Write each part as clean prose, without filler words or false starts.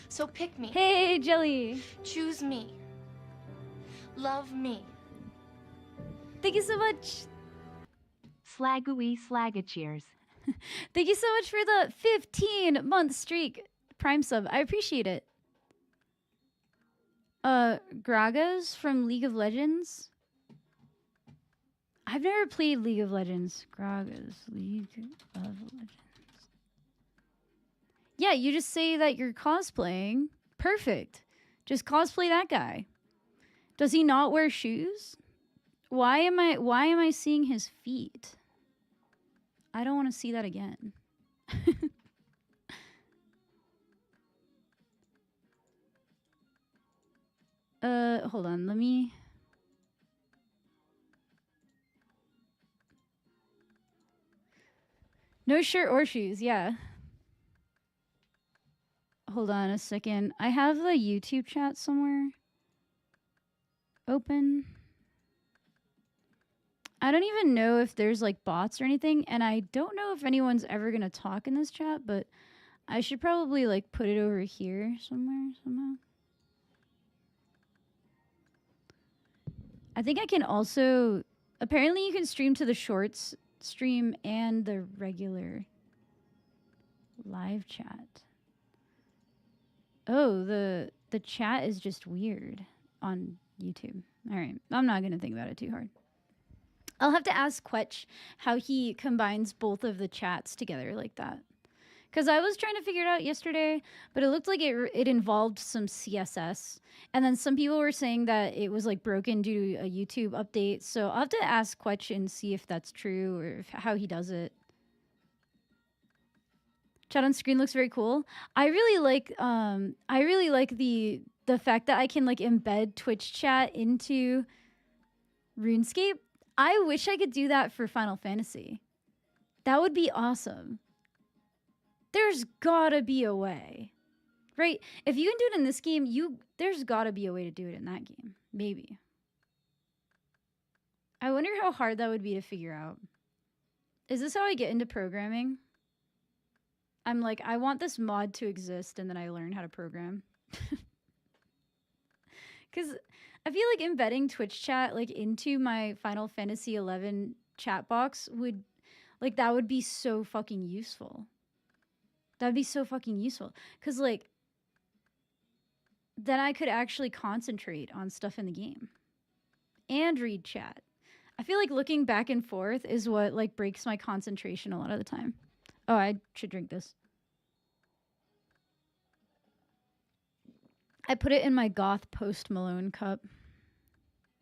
So pick me. Hey, Jelly. Choose me. Love me. Thank you so much. Slagooey slagga cheers. Thank you so much for the 15-month streak Prime sub. I appreciate it. Gragas from League of Legends. I've never played League of Legends. Gragas, League of Legends. Yeah, you just say that you're cosplaying. Perfect. Just cosplay that guy. Does he not wear shoes? Why am I seeing his feet? I don't want to see that again. Hold on, let me... No shirt or shoes, yeah. Hold on a second. I have the YouTube chat somewhere open. I don't even know if there's like bots or anything, and I don't know if anyone's ever gonna talk in this chat, but I should probably like put it over here somewhere, somehow. I think I can also... Apparently you can stream to the shorts stream and the regular live chat. Oh, the chat is just weird on YouTube. All right, I'm not gonna think about it too hard. I'll have to ask Quetch how he combines both of the chats together like that. Because I was trying to figure it out yesterday, but it looked like it involved some CSS. And then some people were saying that it was like broken due to a YouTube update. So I'll have to ask Quetch and see if that's true or how he does it. Chat on screen looks very cool. I really like the fact that I can like embed Twitch chat into RuneScape. I wish I could do that for Final Fantasy. That would be awesome. There's gotta be a way, right? If you can do it in this game, there's gotta be a way to do it in that game. Maybe. I wonder how hard that would be to figure out. Is this how I get into programming? I'm like, I want this mod to exist, and then I learn how to program. Because I feel like embedding Twitch chat like into my Final Fantasy 11 chat box would, like, that would be so fucking useful. That'd be so fucking useful. Because, like, then I could actually concentrate on stuff in the game. And read chat. I feel like looking back and forth is what, like, breaks my concentration a lot of the time. Oh, I should drink this. I put it in my goth Post Malone cup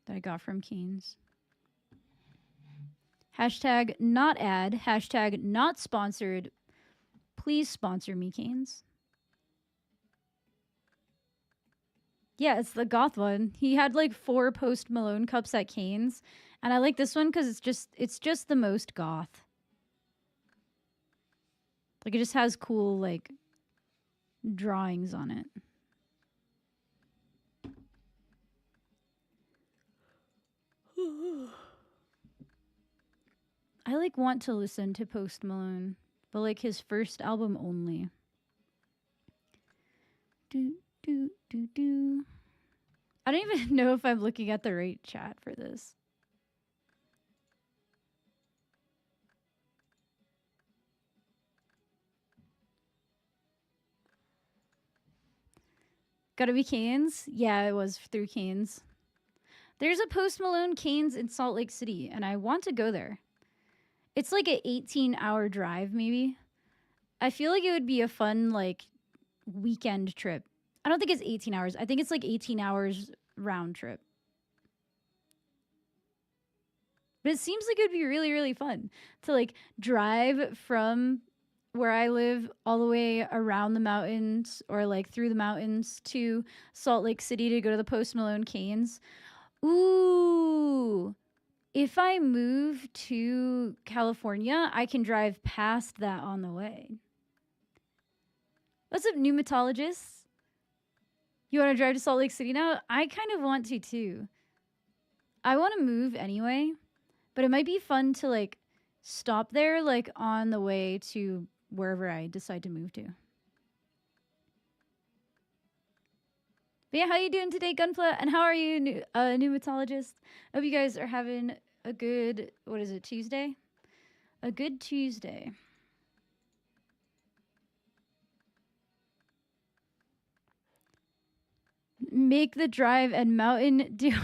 that I got from Cane's. Hashtag not ad. Hashtag not sponsored. Please sponsor me, Cane's. Yeah, it's the goth one. He had like 4 Post Malone cups at Cane's, and I like this one because it's just the most goth. Like, it just has cool like drawings on it. I like want to listen to Post Malone, but like his first album only. Do do do do. I don't even know if I'm looking at the right chat for this. Gotta be Cane's? Yeah, it was through Cane's. There's a Post Malone Cane's in Salt Lake City, and I want to go there. It's like an 18-hour drive, maybe. I feel like it would be a fun, like, weekend trip. I don't think it's 18 hours. I think it's like 18 hours round trip. But it seems like it would be really, really fun to, like, drive from where I live all the way around the mountains or, like, through the mountains to Salt Lake City to go to the Post Malone Cane's. Ooh, if I move to California, I can drive past that on the way. What's up, pneumatologists? You want to drive to Salt Lake City now? I kind of want to too. I want to move anyway, but it might be fun to like stop there like on the way to wherever I decide to move to. But yeah, how you doing today, Gunpla? And how are you, new mythologist? Hope you guys are having a good, what is it, Tuesday? A good Tuesday. Make the drive and Mountain Dew.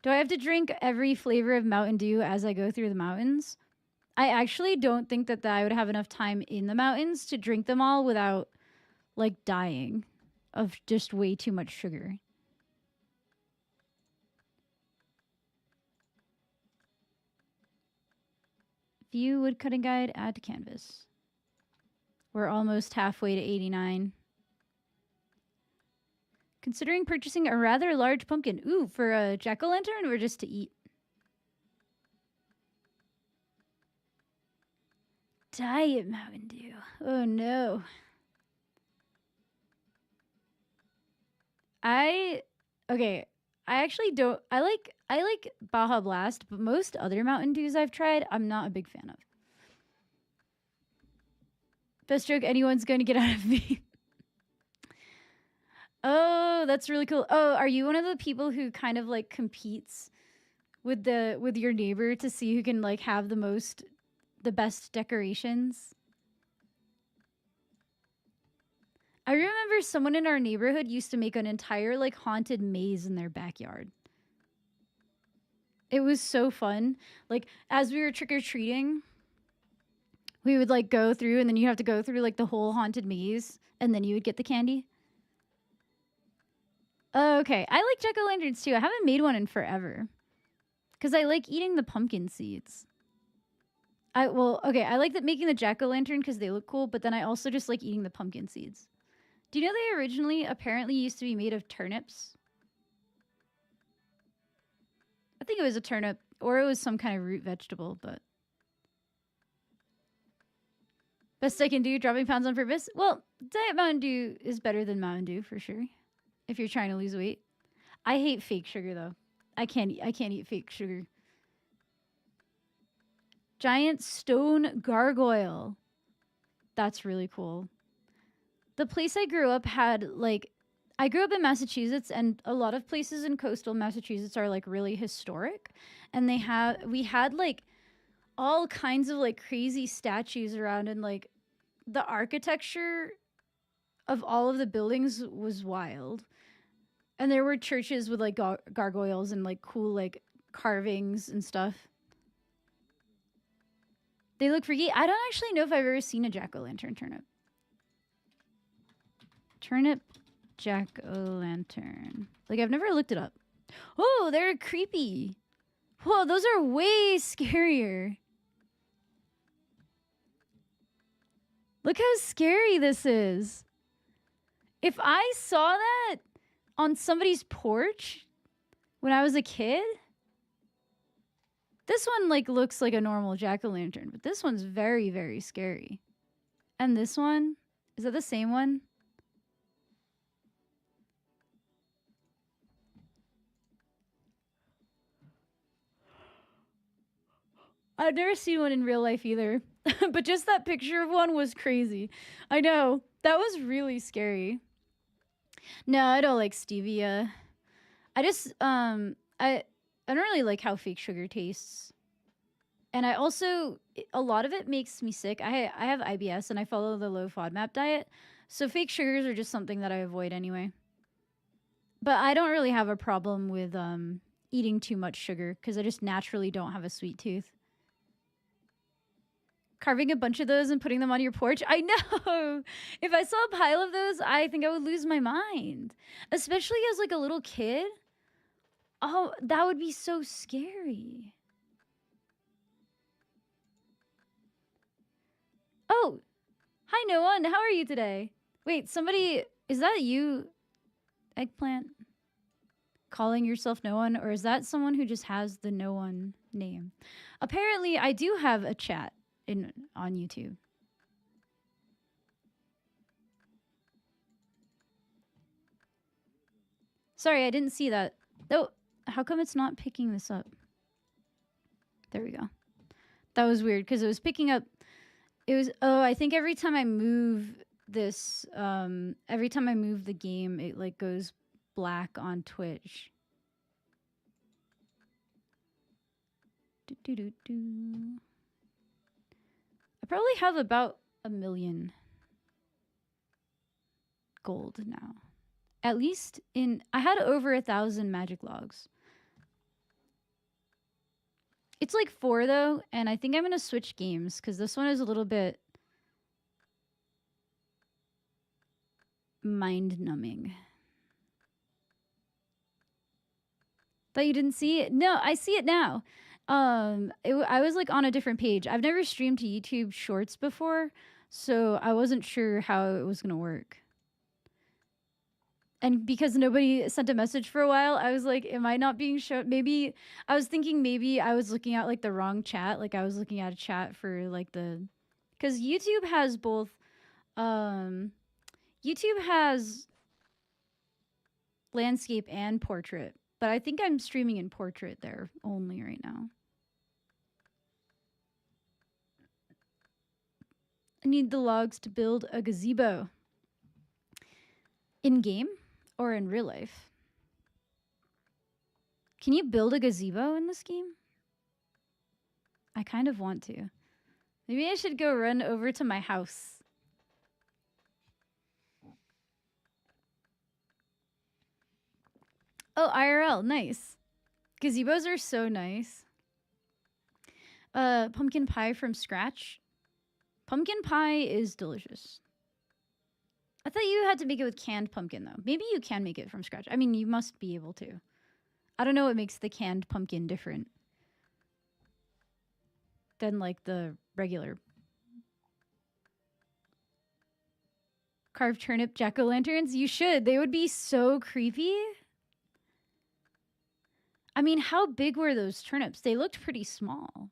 Do I have to drink every flavor of Mountain Dew as I go through the mountains? I actually don't think that I would have enough time in the mountains to drink them all without, like, dying of just way too much sugar. View woodcutting guide, add to canvas. We're almost halfway to 89. Considering purchasing a rather large pumpkin. Ooh, for a jack-o'-lantern or just to eat? Diet Mountain Dew. Oh no. I actually don't. I like Baja Blast, but most other Mountain Dews I've tried, I'm not a big fan of. Best joke anyone's going to get out of me. Oh, that's really cool. Oh, are you one of the people who kind of like competes with your neighbor to see who can like have the best decorations? I remember someone in our neighborhood used to make an entire like haunted maze in their backyard. It was so fun. Like as we were trick-or-treating, we would like go through and then you have to go through like the whole haunted maze and then you would get the candy. Okay, I like jack-o'-lanterns too. I haven't made one in forever. Because I like eating the pumpkin seeds. I like making the jack-o'-lantern because they look cool, but then I also just like eating the pumpkin seeds. Do you know they originally apparently used to be made of turnips? I think it was a turnip, or it was some kind of root vegetable, but... Best I can do, dropping pounds on purpose? Well, Diet Mountain Dew is better than Mountain Dew, for sure. If you're trying to lose weight. I hate fake sugar, though. I can't eat fake sugar. Giant stone gargoyle. That's really cool. The place I grew up had, like... I grew up in Massachusetts, and a lot of places in coastal Massachusetts are, like, really historic. And we had, like, all kinds of, like, crazy statues around, and, like, the architecture of all of the buildings was wild. And there were churches with, like, gargoyles and, like, cool, like, carvings and stuff. They look freaky. I don't actually know if I've ever seen a jack-o'-lantern turnip. Turnip jack-o'-lantern. Like, I've never looked it up. Oh, they're creepy. Whoa, those are way scarier. Look how scary this is. If I saw that on somebody's porch when I was a kid, this one like looks like a normal jack-o'-lantern, but this one's very, very scary. And this one, is that the same one? I've never seen one in real life either, but just that picture of one was crazy. I know, that was really scary. No, I don't like stevia. I just, I don't really like how fake sugar tastes. And I also, a lot of it makes me sick. I have IBS and I follow the low FODMAP diet. So fake sugars are just something that I avoid anyway. But I don't really have a problem with eating too much sugar because I just naturally don't have a sweet tooth. Carving a bunch of those and putting them on your porch. I know. If I saw a pile of those, I think I would lose my mind. Especially as like a little kid. Oh, that would be so scary. Oh, hi, no one. How are you today? Wait, somebody, is that you, Eggplant? Calling yourself no one? Or is that someone who just has the no one name? Apparently, I do have a chat on YouTube. Sorry, I didn't see that. Oh, how come it's not picking this up? There we go. That was weird because it was picking up. It was, oh, I think every time I move this, every time I move the game, it like goes black on Twitch. I probably have about 1 million gold now. At least I had over 1,000 magic logs. It's like 4 though, and I think I'm gonna switch games because this one is a little bit mind-numbing. Thought you didn't see it? No, I see it now. I was like on a different page. I've never streamed to YouTube Shorts before, so I wasn't sure how it was gonna work. And because nobody sent a message for a while, I was like, am I not being shown? Maybe I was thinking maybe I was looking at like the wrong chat. Like I was looking at a chat for like because YouTube has both, YouTube has landscape and portrait, but I think I'm streaming in portrait there only right now. I need the logs to build a gazebo. In game? Or in real life? Can you build a gazebo in this game? I kind of want to. Maybe I should go run over to my house. Oh, IRL, nice. Gazebos are so nice. Pumpkin pie from scratch. Pumpkin pie is delicious. I thought you had to make it with canned pumpkin, though. Maybe you can make it from scratch. I mean, you must be able to. I don't know what makes the canned pumpkin different than, like, the regular. Carved turnip jack-o'-lanterns? You should. They would be so creepy. I mean, how big were those turnips? They looked pretty small.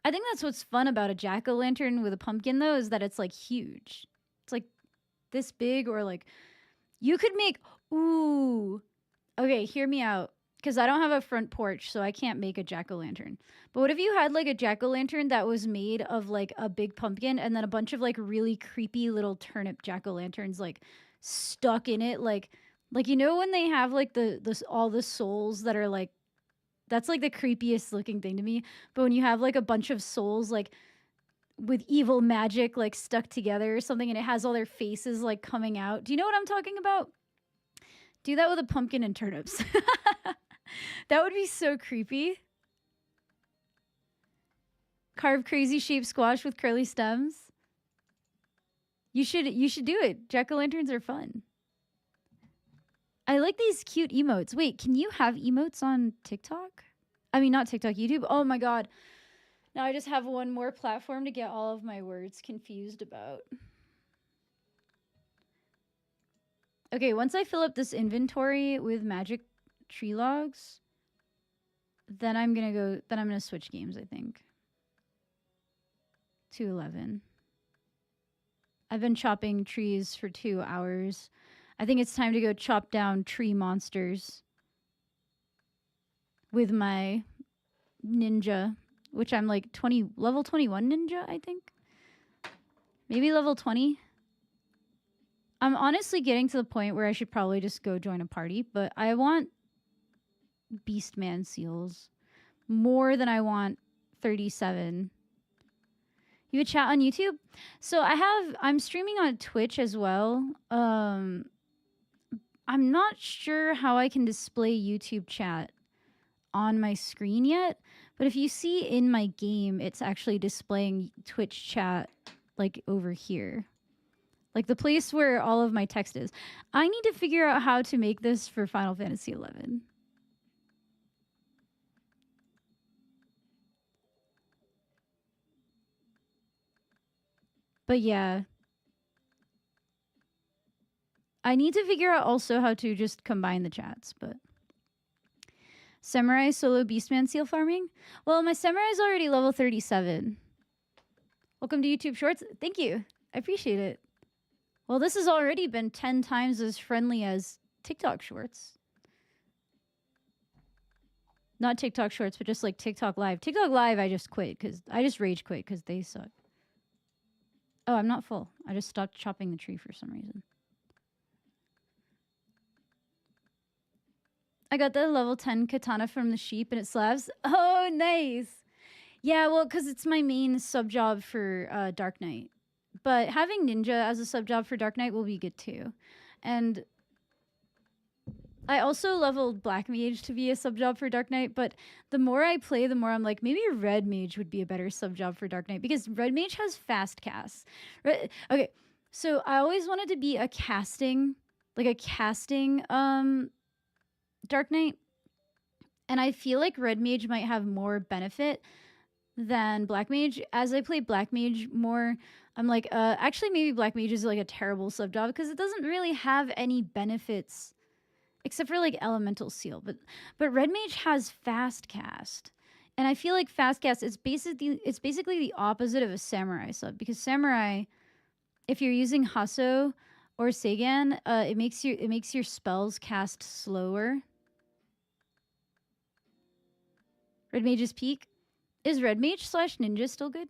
I think that's what's fun about a jack-o'-lantern with a pumpkin, though, is that it's, like, huge. It's, like, this big, or like you could make, ooh, okay, hear me out, because I don't have a front porch, so I can't make a jack-o'-lantern. But what if you had like a jack-o'-lantern that was made of like a big pumpkin and then a bunch of like really creepy little turnip jack-o'-lanterns like stuck in it, like you know when they have like all the souls that are like, that's like the creepiest looking thing to me. But when you have like a bunch of souls like with evil magic like stuck together or something, and it has all their faces like coming out. Do you know what I'm talking about? Do that with a pumpkin and turnips. That would be so creepy. Carve crazy shaped squash with curly stems. You should do it. Jack-o'-lanterns are fun. I like these cute emotes. Wait, can you have emotes on TikTok? I mean, not TikTok, YouTube. Oh my god. Now I just have one more platform to get all of my words confused about. Okay, once I fill up this inventory with magic tree logs, then I'm gonna switch games, I think. To 11. I've been chopping trees for 2 hours. I think it's time to go chop down tree monsters with my ninja, which I'm like level 21 ninja, I think. Maybe level 20. I'm honestly getting to the point where I should probably just go join a party, but I want Beastman seals more than I want 37. You have a chat on YouTube? So I'm streaming on Twitch as well. I'm not sure how I can display YouTube chat on my screen yet, but if you see in my game, it's actually displaying Twitch chat like over here. Like the place where all of my text is. I need to figure out how to make this for Final Fantasy XI. But yeah. I need to figure out also how to just combine the chats, but Samurai solo Beastman seal farming? Well, my Samurai is already level 37. Welcome to YouTube Shorts. Thank you. I appreciate it. Well, this has already been 10 times as friendly as TikTok Shorts. Not TikTok Shorts, but just like TikTok Live. TikTok Live, I just quit because I just rage quit because they suck. Oh, I'm not full. I just stopped chopping the tree for some reason. I got the level 10 katana from the sheep and it slaps. Oh, nice. Yeah, well, because it's my main sub job for Dark Knight. But having ninja as a sub job for Dark Knight will be good too. And I also leveled Black Mage to be a sub job for Dark Knight, but the more I play, the more I'm like, maybe Red Mage would be a better sub job for Dark Knight because Red Mage has fast casts. Okay, so I always wanted to be a casting Dark Knight, and I feel like Red Mage might have more benefit than Black Mage. As I play Black Mage more, I'm like, actually maybe Black Mage is like a terrible sub job because it doesn't really have any benefits except for like Elemental Seal. But Red Mage has fast cast. And I feel like fast cast is basically the opposite of a samurai sub because samurai, if you're using Hasso or Seigan, it makes your spells cast slower. Red Mage's peak. Is Red Mage / Ninja still good?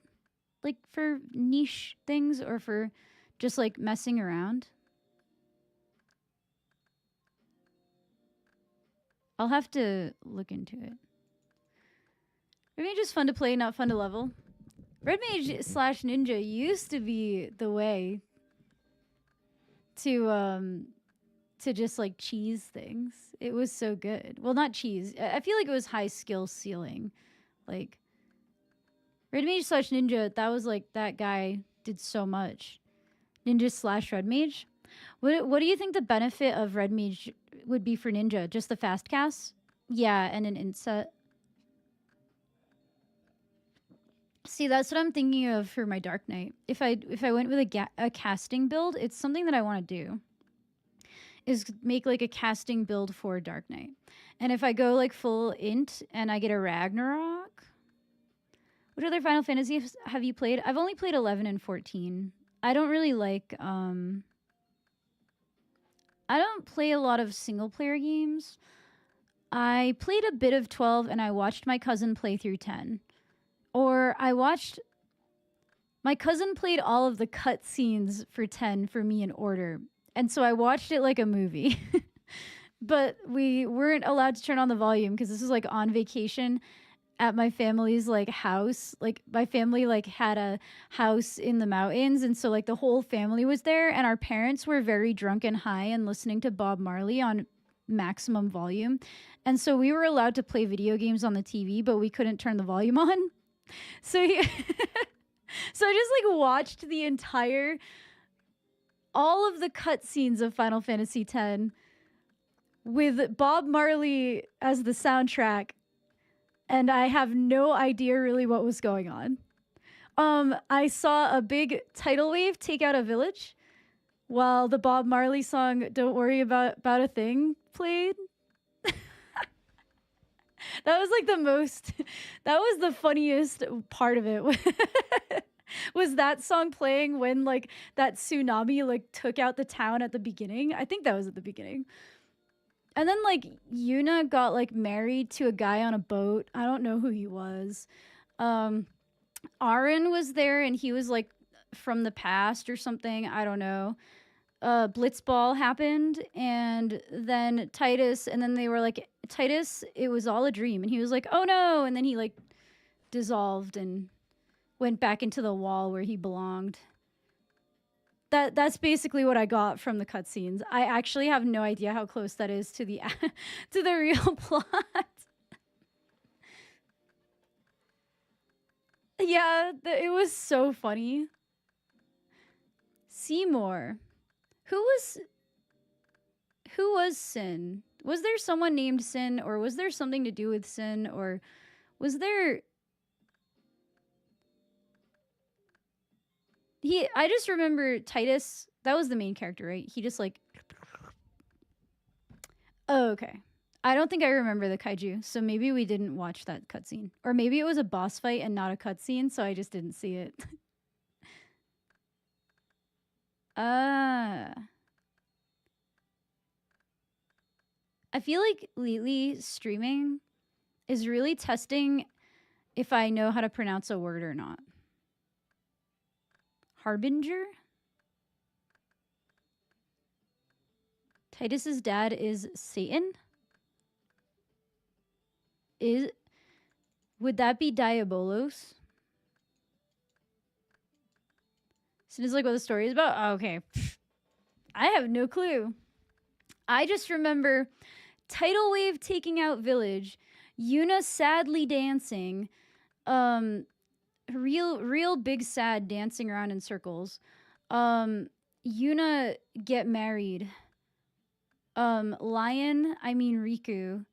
Like for niche things or for just like messing around? I'll have to look into it. Red Mage is fun to play, not fun to level. Red Mage / Ninja used to be the way to just like cheese things. It was so good. Well, not cheese. I feel like it was high skill ceiling. Like Red Mage / Ninja, that was like that guy did so much. Ninja / Red Mage. What do you think the benefit of Red Mage would be for Ninja? Just the fast cast? Yeah, and an inset. See, that's what I'm thinking of for my Dark Knight. If I went with a casting build, it's something that I want to do. Is make like a casting build for Dark Knight. And if I go like full int and I get a Ragnarok, which other Final Fantasies have you played? I've only played 11 and 14. I don't really like I don't play a lot of single player games. I played a bit of 12 and I watched my cousin play through 10. Or my cousin played all of the cutscenes for 10 for me in order. And so I watched it like a movie. But we weren't allowed to turn on the volume because this was like on vacation at my family's like house. Like my family like had a house in the mountains, and so like the whole family was there, and our parents were very drunk and high and listening to Bob Marley on maximum volume. And so we were allowed to play video games on the TV, but we couldn't turn the volume on. So so I just like watched all of the cutscenes of Final Fantasy X with Bob Marley as the soundtrack, and I have no idea really what was going on. I saw a big tidal wave take out a village while the Bob Marley song "Don't Worry About a Thing" played. That was like that was the funniest part of it. Was that song playing when like that tsunami like took out the town at the beginning? I think that was at the beginning. And then like Yuna got like married to a guy on a boat. I don't know who he was. Aaron was there and he was like from the past or something. I don't know. Blitzball happened, and then Titus, and then they were like, Titus, it was all a dream. And he was like, oh no. And then he like dissolved and went back into the wall where he belonged. That's basically what I got from the cutscenes. I actually have no idea how close that is to the to the real plot. Yeah, it was so funny. Seymour. Who was Sin? Was there someone named Sin, or was there something to do with Sin, or was there... I just remember Titus. That was the main character, right? He just like... Oh, okay. I don't think I remember the kaiju, so maybe we didn't watch that cutscene. Or maybe it was a boss fight and not a cutscene, so I just didn't see it. I feel like lately streaming is really testing if I know how to pronounce a word or not. Harbinger? Titus's dad is Satan? would that be Diabolos? So it's like what the story is about? Oh, okay. I have no clue. I just remember Tidal Wave taking out Village, Yuna sadly dancing, real big sad dancing around in circles. Yuna get married. Lion, I mean Riku.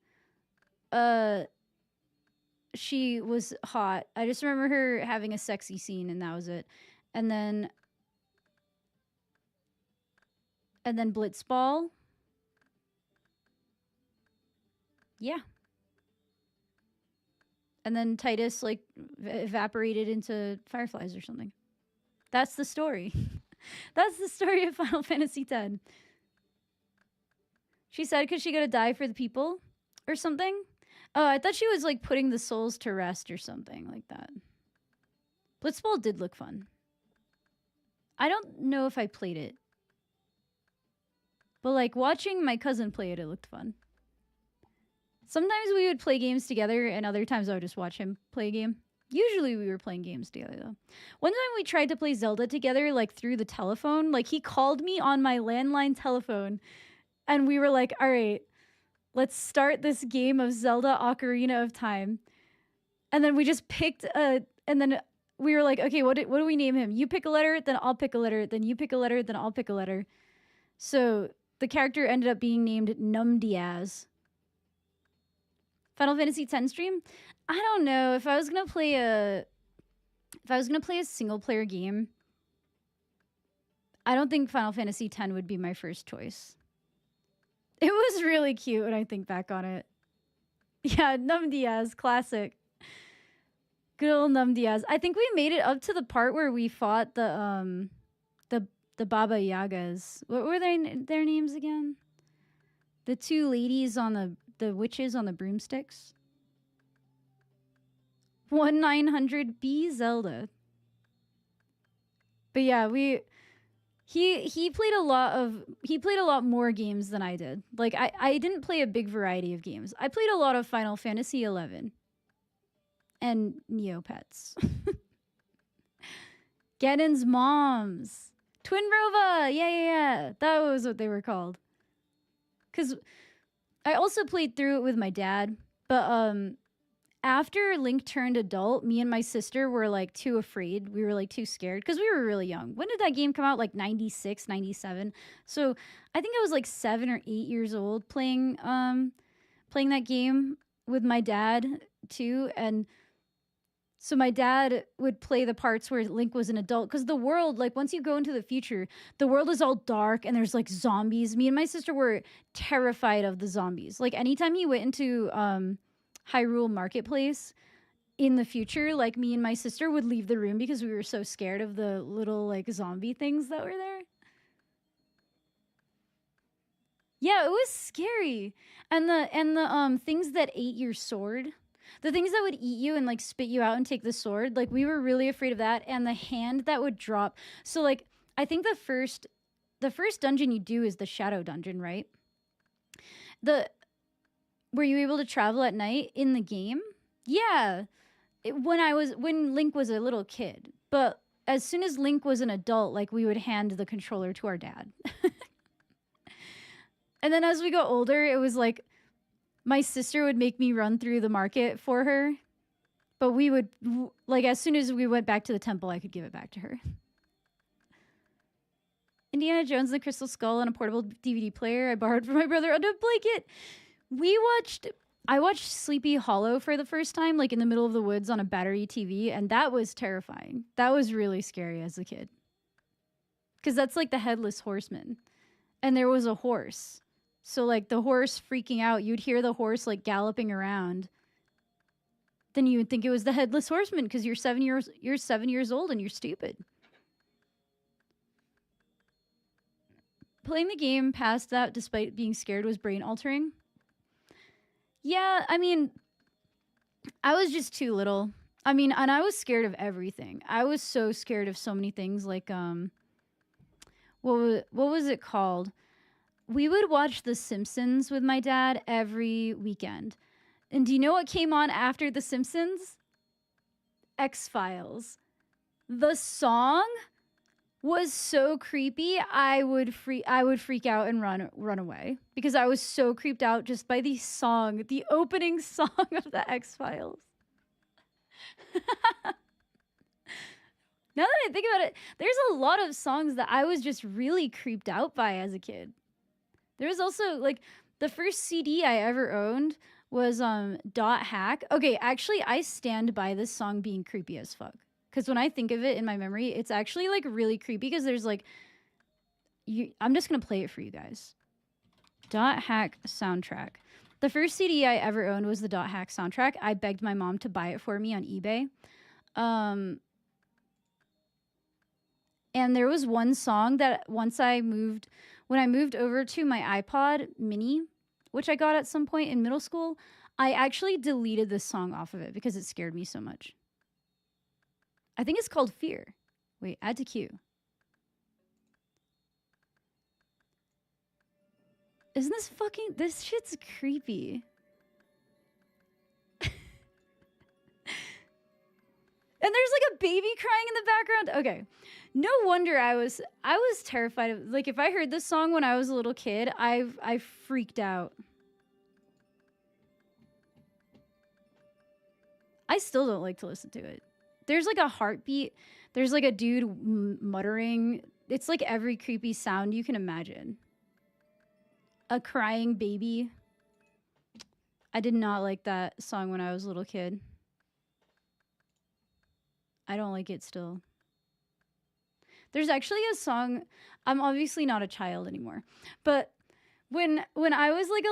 She was hot. I just remember her having a sexy scene and that was it. And then Blitzball. Yeah. And then Titus like evaporated into fireflies or something. That's the story. That's the story of Final Fantasy X. She said because she got to die for the people or something. Oh, I thought she was like putting the souls to rest or something like that. Blitzball did look fun. I don't know if I played it. But like watching my cousin play it, it looked fun. Sometimes we would play games together and other times I would just watch him play a game. Usually we were playing games together though. One time we tried to play Zelda together like through the telephone. Like he called me on my landline telephone and we were like, all right, let's start this game of Zelda Ocarina of Time. And then we just picked and then we were like, okay, what do we name him? You pick a letter, then I'll pick a letter, then you pick a letter, then I'll pick a letter. So the character ended up being named Num Diaz. Final Fantasy X stream? I don't know. If I was gonna play a single player game, I don't think Final Fantasy X would be my first choice. It was really cute when I think back on it. Yeah, Num Diaz, classic. Good old Num Diaz. I think we made it up to the part where we fought the Baba Yagas. What were their names again? The two ladies on the witches on the broomsticks. 1900B Zelda. But yeah, he played a lot more games than I did. Like I didn't play a big variety of games. I played a lot of Final Fantasy 11 and Neopets. Ganon's moms. Twin Rova. Yeah. That was what they were called. Cuz I also played through it with my dad, but after Link turned adult, me and my sister were like too afraid. We were like too scared because we were really young. When did that game come out? Like 96, 97. So I think I was like 7 or 8 years old playing that game with my dad too. And so my dad would play the parts where Link was an adult because the world, like once you go into the future, the world is all dark and there's like zombies. Me and my sister were terrified of the zombies. Like anytime he went into Hyrule Marketplace in the future, like me and my sister would leave the room because we were so scared of the little like zombie things that were there. Yeah, it was scary. And the things that ate your sword. The things that would eat you and like spit you out and take the sword, like we were really afraid of that. And the hand that would drop. So like I think the first dungeon you do is the Shadow Dungeon, right? Were you able to travel at night in the game? Yeah. When Link was a little kid. But as soon as Link was an adult, like we would hand the controller to our dad. And then as we got older, it was like my sister would make me run through the market for her. But we would, like, as soon as we went back to the temple, I could give it back to her. Indiana Jones and the Crystal Skull on a portable DVD player I borrowed from my brother under a blanket. I watched Sleepy Hollow for the first time, like in the middle of the woods on a battery TV, and that was terrifying. That was really scary as a kid. Because that's like the Headless Horseman. And there was a horse. So like the horse freaking out, you'd hear the horse like galloping around. Then you would think it was the Headless Horseman because you're 7 years old and you're stupid. Playing the game past that despite being scared was brain altering. Yeah, I mean, I was just too little. I mean, and I was scared of everything. I was so scared of so many things like what was it called? We would watch The Simpsons with my dad every weekend. And do you know what came on after The Simpsons? X-Files. The song was so creepy. I would freak out and run away because I was so creeped out just by the song, the opening song of the X-Files. Now that I think about it, there's a lot of songs that I was just really creeped out by as a kid. There was also like the first CD I ever owned was Dot Hack. Okay, actually I stand by this song being creepy as fuck. Because when I think of it in my memory, it's actually like really creepy because there's like I'm just gonna play it for you guys. Dot Hack soundtrack. The first CD I ever owned was the Dot Hack soundtrack. I begged my mom to buy it for me on eBay. And there was one song that when I moved over to my iPod mini, which I got at some point in middle school, I actually deleted this song off of it because it scared me so much. I think it's called Fear. Wait, add to queue. Isn't this shit's creepy. And there's like a baby crying in the background. Okay. No wonder I was terrified of, like, if I heard this song when I was a little kid, I freaked out. I still don't like to listen to it. There's like a heartbeat. There's like a dude muttering. It's like every creepy sound you can imagine. A crying baby. I did not like that song when I was a little kid. I don't like it still. There's actually a song, I'm obviously not a child anymore, but when I was like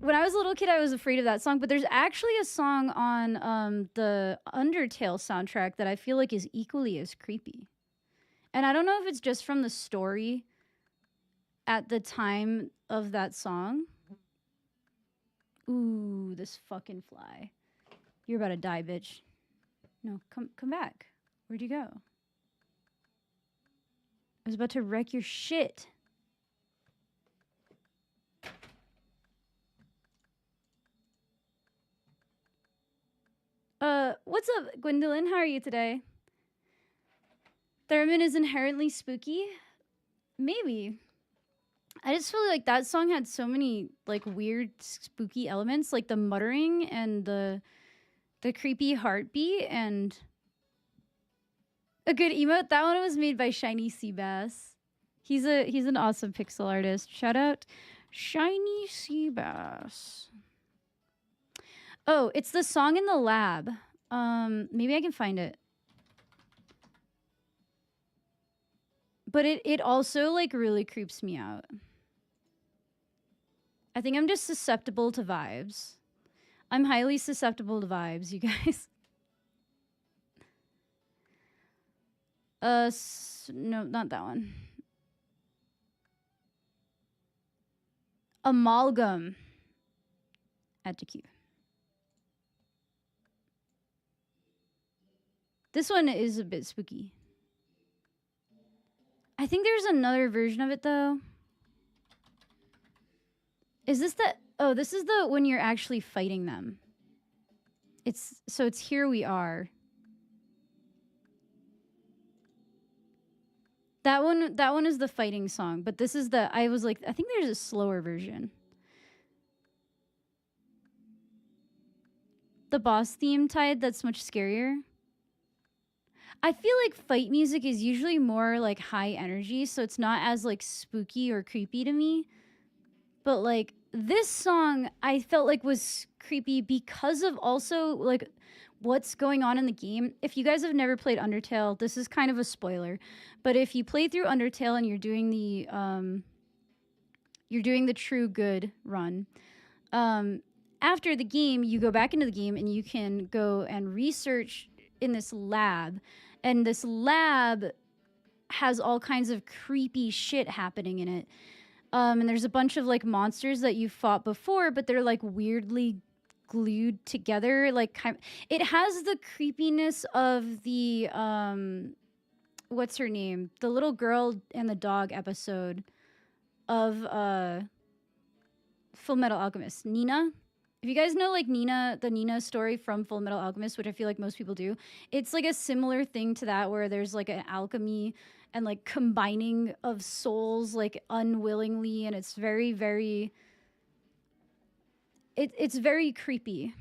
when I was a little kid, I was afraid of that song, but there's actually a song on the Undertale soundtrack that I feel like is equally as creepy. And I don't know if it's just from the story at the time of that song. Ooh, this fucking fly. You're about to die, bitch. No, come back. Where'd you go? I was about to wreck your shit. What's up, Gwendolyn? How are you today? Theremin is inherently spooky? Maybe. I just feel like that song had so many like weird spooky elements, like the muttering and the creepy heartbeat and a good emote. That one was made by Shiny Seabass. He's an awesome pixel artist. Shout out Shiny Seabass. Oh, it's the song in the lab. Maybe I can find it. But it also like really creeps me out. I think I'm just susceptible to vibes. I'm highly susceptible to vibes, you guys. No, not that one. Amalgam. Add to queue. This one is a bit spooky. I think there's another version of it though. Is this the... Oh, this is the when you're actually fighting them. It's Here We Are. That one is the fighting song, but this is I think there's a slower version. The boss theme tied, that's much scarier. I feel like fight music is usually more like high energy, so it's not as like spooky or creepy to me. But like this song I felt like was creepy because of also like what's going on in the game. If you guys have never played Undertale, this is kind of a spoiler, but if you play through Undertale and you're doing the true good run, after the game you go back into the game and you can go and research in this lab, and this lab has all kinds of creepy shit happening in it. And there's a bunch of like monsters that you fought before, but they're like weirdly glued together. Like it has the creepiness of the what's her name? The little girl and the dog episode of Full Metal Alchemist. Nina? If you guys know like the Nina story from Full Metal Alchemist, which I feel like most people do, it's like a similar thing to that where there's like an alchemy and like combining of souls like unwillingly, and it's very, very it's very creepy.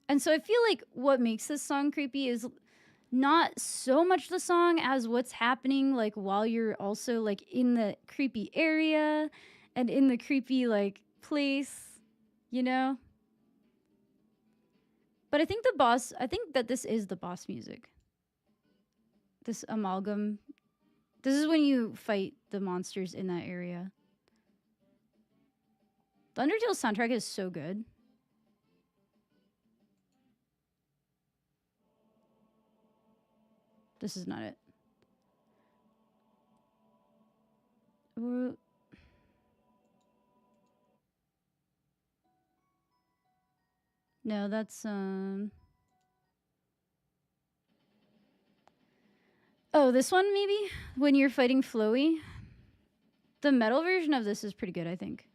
And so I feel like what makes this song creepy is not so much the song as what's happening like while you're also like in the creepy area and in the creepy like place, you know? But I think that this is the boss music. This amalgam. This is when you fight the monsters in that area. The Undertale soundtrack is so good. This is not it. No, that's oh, this one maybe? When you're fighting Floey? The metal version of this is pretty good, I think.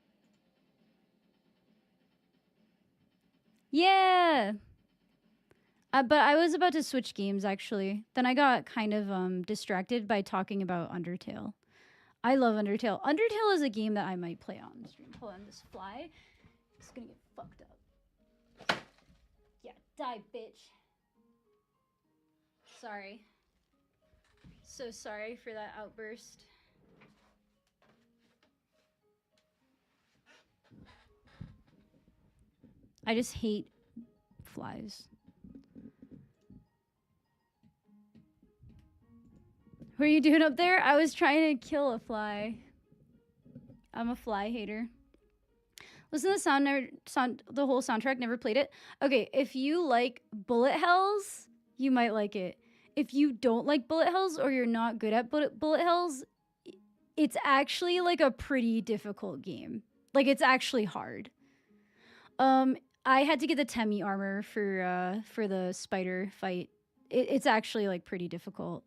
Yeah! But I was about to switch games, actually. Then I got kind of distracted by talking about Undertale. I love Undertale. Undertale is a game that I might play on stream. Hold on, this fly is gonna get fucked up. Yeah, die, bitch. Sorry. So sorry for that outburst. I just hate flies. What are you doing up there? I was trying to kill a fly. I'm a fly hater. Listen to the whole soundtrack, never played it. Okay, if you like bullet hells, you might like it. If you don't like bullet hells or you're not good at bullet hells, it's actually like a pretty difficult game. Like it's actually hard. I had to get the Temmie armor for the spider fight. It's actually like pretty difficult.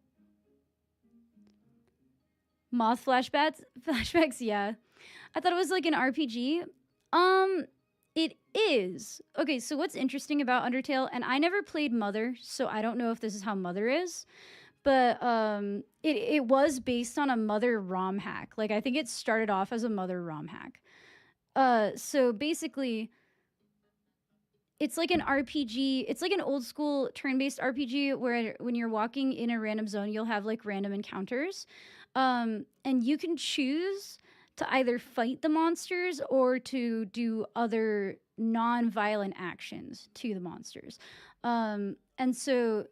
Moth flashbacks, yeah. I thought it was like an RPG. It is. Okay, so what's interesting about Undertale, and I never played Mother, so I don't know if this is how Mother is, but it was based on a Mother ROM hack. Like I think it started off as a Mother ROM hack. So basically it's like an RPG. It's like an old school turn-based RPG where when you're walking in a random zone, you'll have like random encounters. And you can choose to either fight the monsters or to do other non-violent actions to the monsters. And so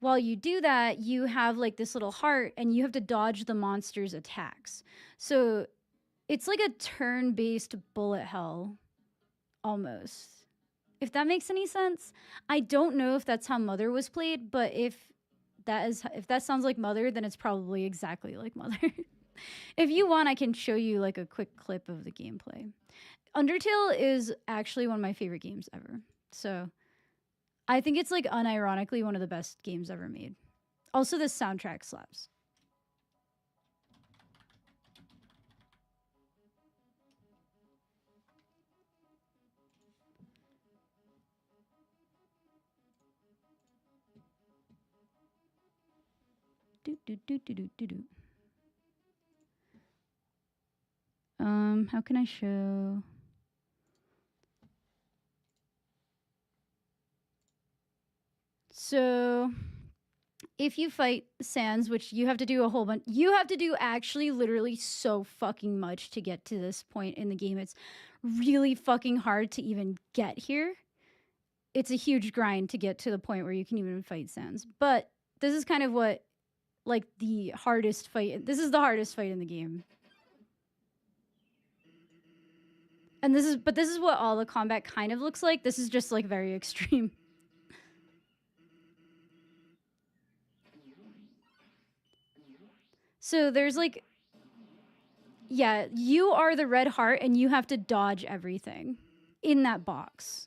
while you do that, you have like this little heart and you have to dodge the monster's attacks. So it's like a turn-based bullet hell almost. If that makes any sense. I don't know if that's how Mother was played, but if that sounds like Mother, then it's probably exactly like Mother. If you want, I can show you like a quick clip of the gameplay. Undertale is actually one of my favorite games ever. So I think it's like unironically one of the best games ever made. Also, the soundtrack slaps. How can I show? So if you fight Sans, which you have to do a whole bunch, you have to do actually literally so fucking much to get to this point in the game. It's really fucking hard to even get here. It's a huge grind to get to the point where you can even fight Sans. But this is kind of what, like, the hardest fight. This is the hardest fight in the game. And this is what all the combat kind of looks like. This is just like very extreme. So there's like, yeah, you are the red heart and you have to dodge everything in that box.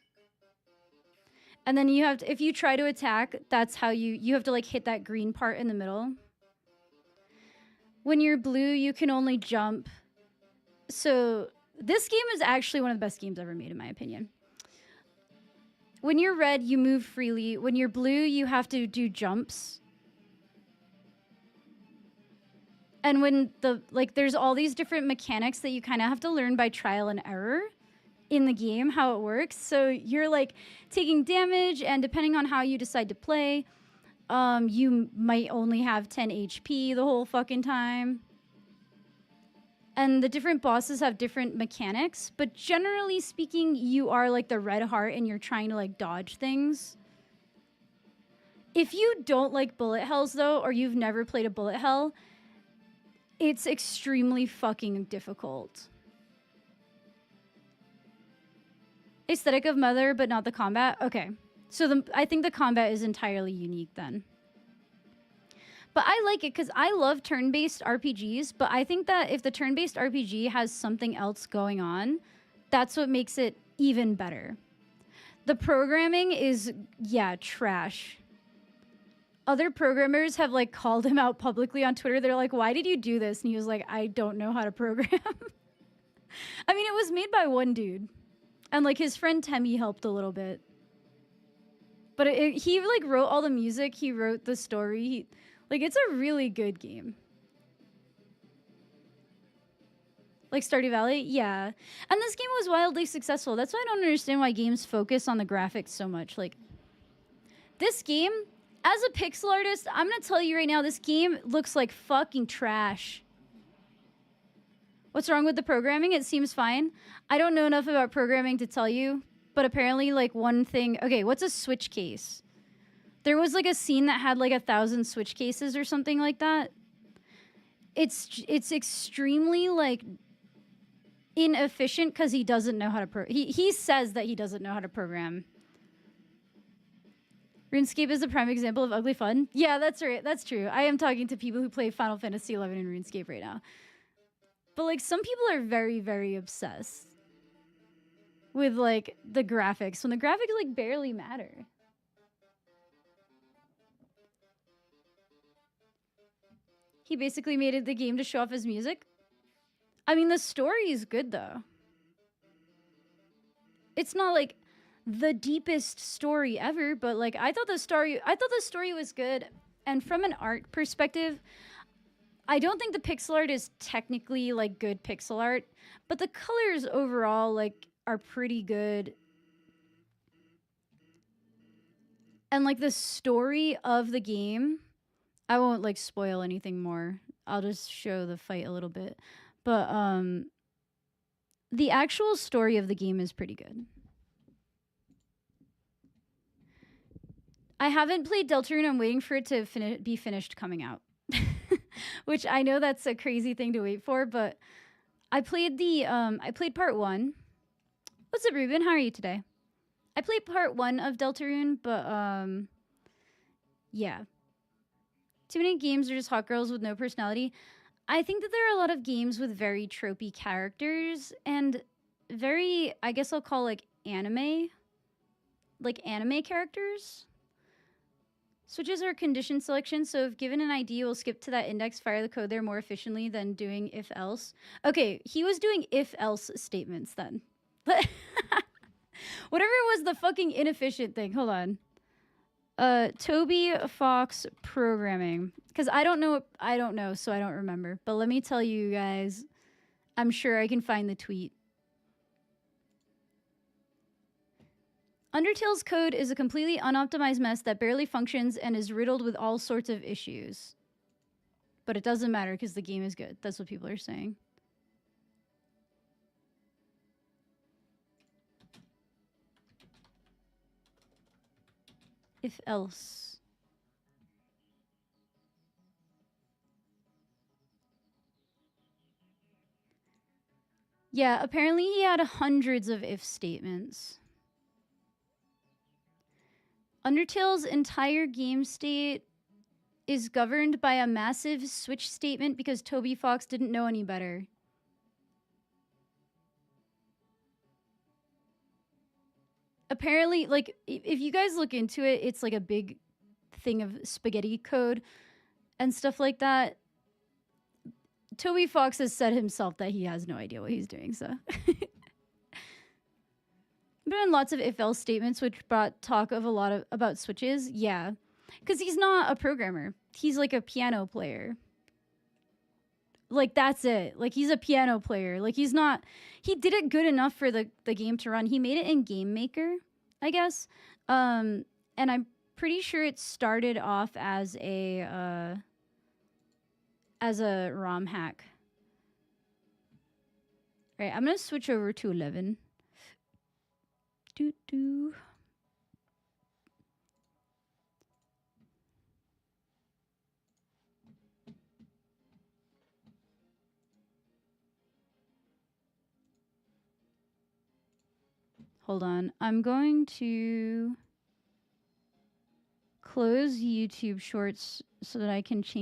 And then you have to, if you try to attack, that's how you have to like hit that green part in the middle. When you're blue, you can only jump. So this game is actually one of the best games ever made, in my opinion. when you're red, you move freely. When you're blue, you have to do jumps. And when there's all these different mechanics that you kind of have to learn by trial and error in the game, how it works. So you're like taking damage, and depending on how you decide to play, you might only have 10 HP the whole fucking time. And the different bosses have different mechanics, but generally speaking, you are like the red heart and you're trying to like dodge things. If you don't like bullet hells though, or you've never played a bullet hell, it's extremely fucking difficult. Aesthetic of Mother, but not the combat? Okay. So I think the combat is entirely unique then. But I like it because I love turn-based RPGs, but I think that if the turn-based RPG has something else going on, that's what makes it even better. The programming is, yeah, trash. Other programmers have like called him out publicly on Twitter. They're like, why did you do this? And he was like, I don't know how to program. I mean, it was made by one dude. And like his friend Temmie helped a little bit. But he like wrote all the music. He wrote the story. Like, it's a really good game. Like Stardew Valley? Yeah. And this game was wildly successful. That's why I don't understand why games focus on the graphics so much. Like, this game, as a pixel artist, I'm going to tell you right now, this game looks like fucking trash. What's wrong with the programming? It seems fine. I don't know enough about programming to tell you, but apparently, like, one thing... Okay, what's a switch case? There was like a scene that had like 1,000 switch cases or something like that. It's extremely like inefficient because he doesn't know how to he says that he doesn't know how to program. RuneScape is a prime example of ugly fun. Yeah, that's right. That's true. I am talking to people who play Final Fantasy XI and RuneScape right now. But like some people are very, very obsessed with like the graphics when the graphics like barely matter. He basically made it the game to show off his music. I mean, the story is good, though. It's not, like, the deepest story ever, but, like, I thought the story was good. And from an art perspective, I don't think the pixel art is technically, like, good pixel art, but the colors overall, like, are pretty good. And, like, the story of the game... I won't like spoil anything more. I'll just show the fight a little bit. But the actual story of the game is pretty good. I haven't played Deltarune. I'm waiting for it to be finished coming out. Which I know that's a crazy thing to wait for, but I played part 1. What's up, Ruben? How are you today? I played part 1 of Deltarune, but yeah. Too many games are just hot girls with no personality. I think that there are a lot of games with very tropey characters and very, I guess I'll call like anime characters. Switches are condition selection, so if given an ID, we'll skip to that index, fire the code there more efficiently than doing if else. Okay, he was doing if else statements then. Whatever was the fucking inefficient thing. Hold on. Toby Fox programming. Because I don't know, so I don't remember. But let me tell you guys, I'm sure I can find the tweet. Undertale's code is a completely unoptimized mess that barely functions and is riddled with all sorts of issues. But it doesn't matter because the game is good. That's what people are saying. If else. Yeah, apparently he had hundreds of if statements. Undertale's entire game state is governed by a massive switch statement because Toby Fox didn't know any better. Apparently, like, if you guys look into it, it's like a big thing of spaghetti code and stuff like that. Toby Fox has said himself that he has no idea what he's doing, so. been in lots of if-else statements, which brought talk of a lot of about switches. Yeah, because he's not a programmer. He's like a piano player. Like, that's it. Like, he's a piano player. Like, he's not... He did it good enough for the game to run. He made it in Game Maker, I guess. And I'm pretty sure it started off as a ROM hack. Right, I'm going to switch over to 11. Doo-doo. Hold on. I'm going to close YouTube Shorts so that I can change